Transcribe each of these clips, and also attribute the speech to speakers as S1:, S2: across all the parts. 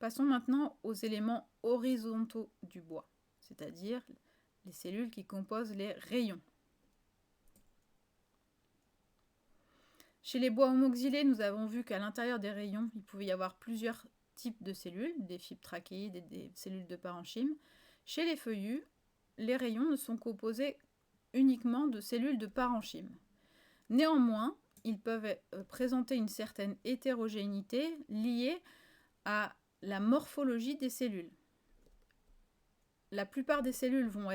S1: Passons maintenant aux éléments horizontaux du bois, c'est-à-dire les cellules qui composent les rayons. Chez les bois homoxylés, nous avons vu qu'à l'intérieur des rayons, il pouvait y avoir plusieurs types de cellules, des fibres trachéides et des cellules de parenchyme. Chez les feuillus, les rayons ne sont composés uniquement de cellules de parenchyme. Néanmoins, ils peuvent présenter une certaine hétérogénéité liée à la morphologie des cellules. La plupart des cellules vont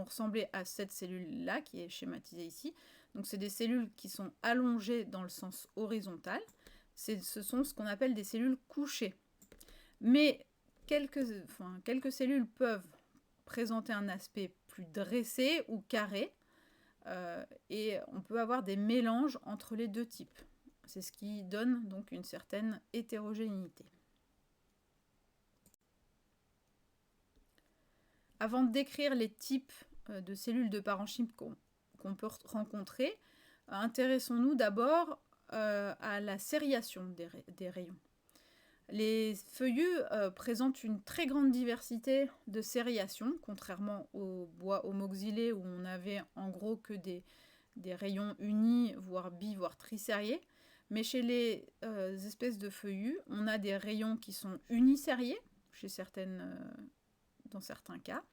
S1: ressembler à cette cellule-là qui est schématisée ici. Donc c'est des cellules qui sont allongées dans le sens horizontal. Ce sont ce qu'on appelle des cellules couchées. Mais quelques cellules peuvent présenter un aspect plus dressé ou carré. Et on peut avoir des mélanges entre les deux types. C'est ce qui donne donc une certaine hétérogénéité. Avant de décrire les types de cellules de parenchyme qu'on peut rencontrer, intéressons-nous d'abord à la sériation des rayons. Les feuillus présentent une très grande diversité de sériations, contrairement aux bois homoxylés où on avait en gros que des rayons unis, voire voire trisériés. Mais chez les espèces de feuillus, on a des rayons qui sont unisériés, dans certains cas,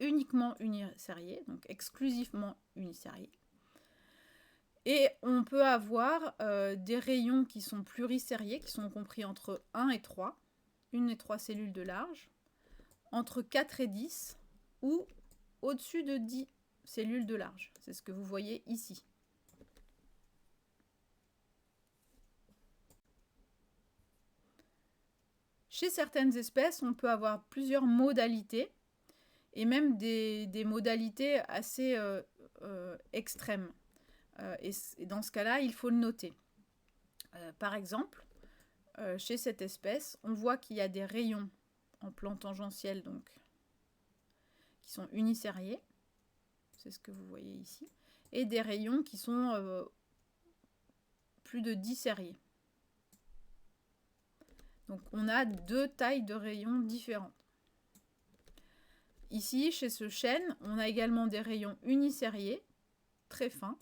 S1: uniquement unisériés, donc exclusivement unisériés. Et on peut avoir des rayons qui sont plurisériés, qui sont compris entre 1 et 3, 1 et 3 cellules de large, entre 4 et 10, ou au-dessus de 10 cellules de large. C'est ce que vous voyez ici. Chez certaines espèces, on peut avoir plusieurs modalités, et même des modalités assez extrêmes. Et dans ce cas-là, il faut le noter. Par exemple, chez cette espèce, on voit qu'il y a des rayons en plan tangentiel, donc, qui sont unisériés. C'est ce que vous voyez ici. Et des rayons qui sont plus de 10 sériés. Donc on a deux tailles de rayons différentes. Ici, chez ce chêne, on a également des rayons unisériés, très fins,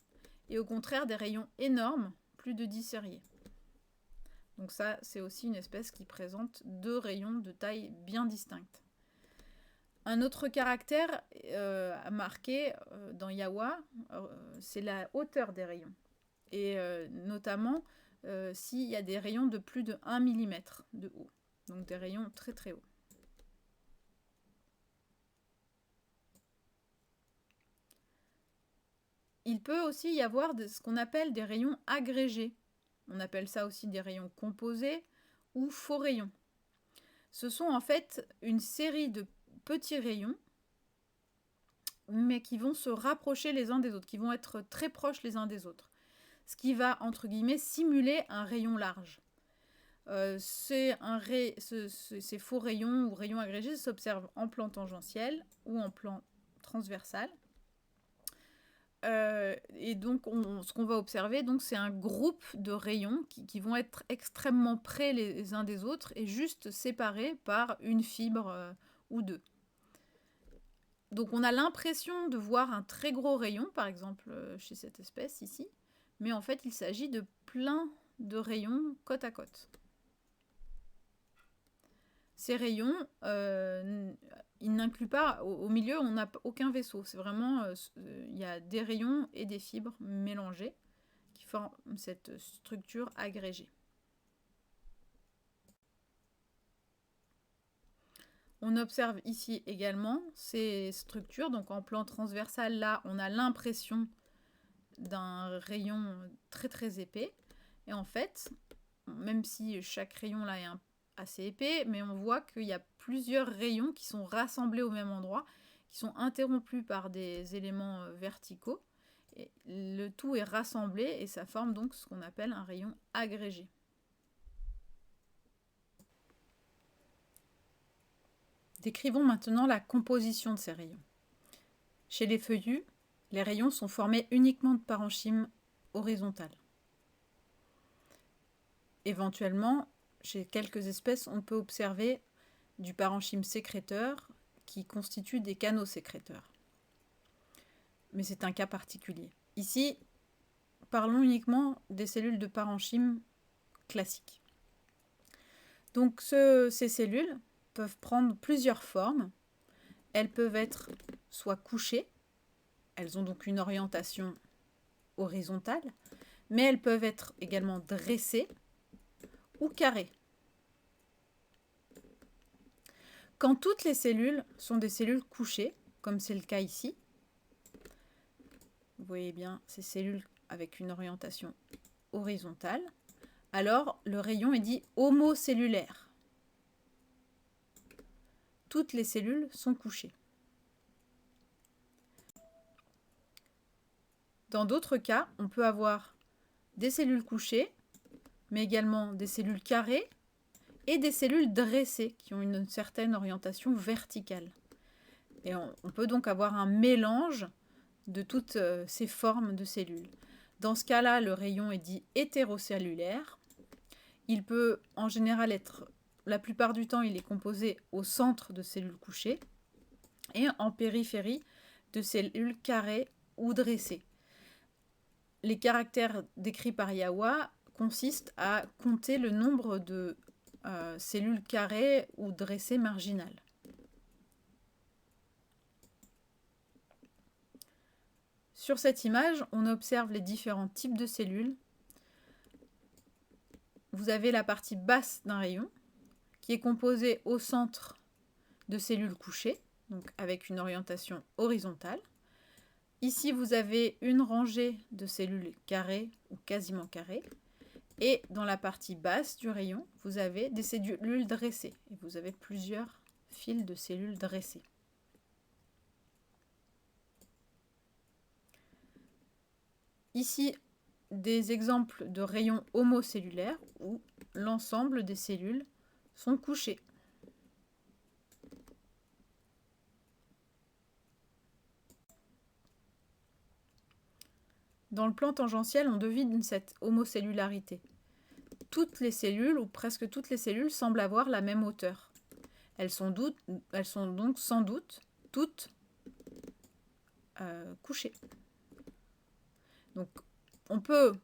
S1: et au contraire des rayons énormes, plus de 10 sériés. Donc ça, c'est aussi une espèce qui présente deux rayons de taille bien distincte. Un autre caractère à marquer dans Yawa, c'est la hauteur des rayons. Et notamment s'il y a des rayons de plus de 1 mm de haut. Donc des rayons très très hauts. Il peut aussi y avoir ce qu'on appelle des rayons agrégés. On appelle ça aussi des rayons composés ou faux rayons. Ce sont en fait une série de petits rayons, mais qui vont se rapprocher les uns des autres, qui vont être très proches les uns des autres. Ce qui va, entre guillemets, simuler un rayon large. Ces faux rayons ou rayons agrégés s'observent en plan tangentiel ou en plan transversal. Et donc, ce qu'on va observer, c'est un groupe de rayons qui vont être extrêmement près les uns des autres et juste séparés par une fibre ou deux. Donc, on a l'impression de voir un très gros rayon, par exemple chez cette espèce ici, mais en fait, il s'agit de plein de rayons côte à côte. Ces rayons, ils n'incluent pas, au milieu, on n'a aucun vaisseau. C'est vraiment, il y a des rayons et des fibres mélangées qui forment cette structure agrégée. On observe ici également ces structures. Donc en plan transversal, là, on a l'impression d'un rayon très très épais. Et en fait, même si chaque rayon là est assez épais, mais on voit qu'il y a plusieurs rayons qui sont rassemblés au même endroit, qui sont interrompus par des éléments verticaux. Et le tout est rassemblé et ça forme donc ce qu'on appelle un rayon agrégé. Décrivons maintenant la composition de ces rayons. Chez les feuillus, les rayons sont formés uniquement de parenchyme horizontal. Éventuellement, chez quelques espèces, on peut observer du parenchyme sécréteur qui constitue des canaux sécréteurs. Mais c'est un cas particulier. Ici, parlons uniquement des cellules de parenchyme classiques. Donc ces cellules peuvent prendre plusieurs formes. Elles peuvent être soit couchées, elles ont donc une orientation horizontale, mais elles peuvent être également dressées ou carrées. Quand toutes les cellules sont des cellules couchées, comme c'est le cas ici, vous voyez bien ces cellules avec une orientation horizontale, alors le rayon est dit homocellulaire. Toutes les cellules sont couchées. Dans d'autres cas, on peut avoir des cellules couchées, mais également des cellules carrées et des cellules dressées qui ont une certaine orientation verticale. Et on peut donc avoir un mélange de toutes ces formes de cellules. Dans ce cas-là, le rayon est dit hétérocellulaire. Il peut en général être, la plupart du temps, il est composé au centre de cellules couchées et en périphérie de cellules carrées ou dressées. Les caractères décrits par Yawa consistent à compter le nombre de cellules carrées ou dressées marginales. Sur cette image, on observe les différents types de cellules. Vous avez la partie basse d'un rayon qui est composée au centre de cellules couchées, donc avec une orientation horizontale. Ici, vous avez une rangée de cellules carrées ou quasiment carrées. Et dans la partie basse du rayon, vous avez des cellules dressées. Et vous avez plusieurs fils de cellules dressées. Ici, des exemples de rayons homocellulaires où l'ensemble des cellules sont couchées. Dans le plan tangentiel, on devine cette homocellularité. Toutes les cellules, ou presque toutes les cellules, semblent avoir la même hauteur. Elles sont donc sans doute toutes couchées. Donc, on peut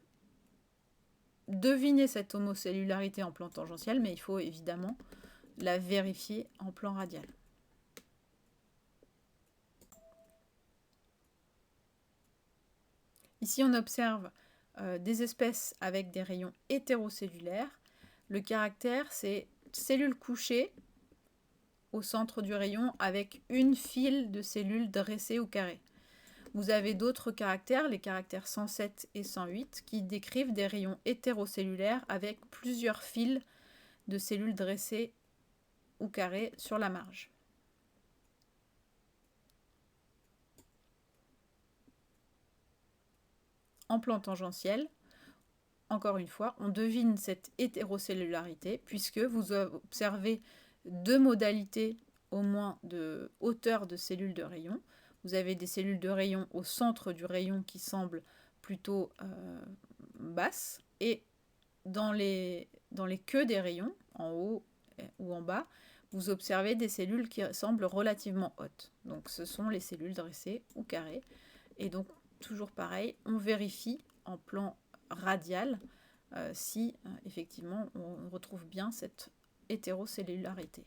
S1: deviner cette homocellularité en plan tangentiel, mais il faut évidemment la vérifier en plan radial. Ici, on observe des espèces avec des rayons hétérocellulaires. Le caractère, c'est cellules couchées au centre du rayon avec une file de cellules dressées ou carrées. Vous avez d'autres caractères, les caractères 107 et 108, qui décrivent des rayons hétérocellulaires avec plusieurs fils de cellules dressées ou carrées sur la marge. En plan tangentiel, encore une fois, on devine cette hétérocellularité puisque vous observez deux modalités au moins de hauteur de cellules de rayon. Vous avez des cellules de rayon au centre du rayon qui semblent plutôt basses et dans les queues des rayons, en haut ou en bas, vous observez des cellules qui semblent relativement hautes. Donc ce sont les cellules dressées ou carrées. Et donc toujours pareil, on vérifie en plan radial si effectivement on retrouve bien cette hétérocellularité.